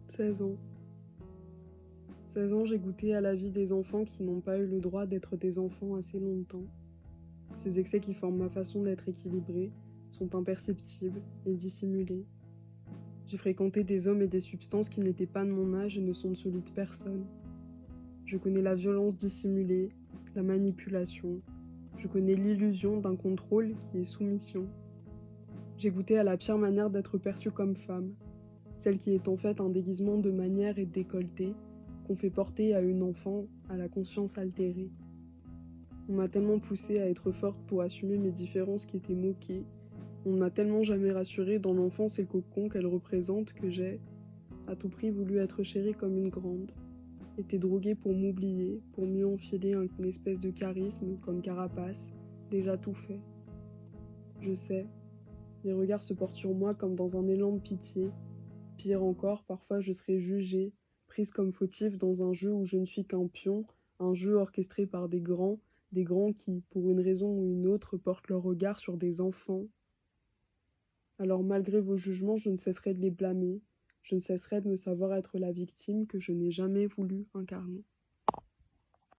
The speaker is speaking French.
16 ans. 16 ans, j'ai goûté à la vie des enfants qui n'ont pas eu le droit d'être des enfants assez longtemps. Ces excès qui forment ma façon d'être équilibrée sont imperceptibles et dissimulés. J'ai fréquenté des hommes et des substances qui n'étaient pas de mon âge et ne sont de celui de personne. Je connais la violence dissimulée, la manipulation. Je connais l'illusion d'un contrôle qui est soumission. J'ai goûté à la pire manière d'être perçue comme femme, celle qui est en fait un déguisement de manière et de décolleté qu'on fait porter à une enfant à la conscience altérée. On m'a tellement poussée à être forte pour assumer mes différences qui étaient moquées. On ne m'a tellement jamais rassurée dans l'enfance et le cocon qu'elle représente que j'ai, à tout prix, voulu être chérie comme une grande. Été droguée pour m'oublier, pour mieux enfiler une espèce de charisme comme carapace, déjà tout fait. Je sais, les regards se portent sur moi comme dans un élan de pitié. Pire encore, parfois je serai jugée, prise comme fautive dans un jeu où je ne suis qu'un pion, un jeu orchestré par des grands qui, pour une raison ou une autre, portent leur regard sur des enfants. Alors malgré vos jugements, je ne cesserai de les blâmer, je ne cesserai de me savoir être la victime que je n'ai jamais voulu incarner.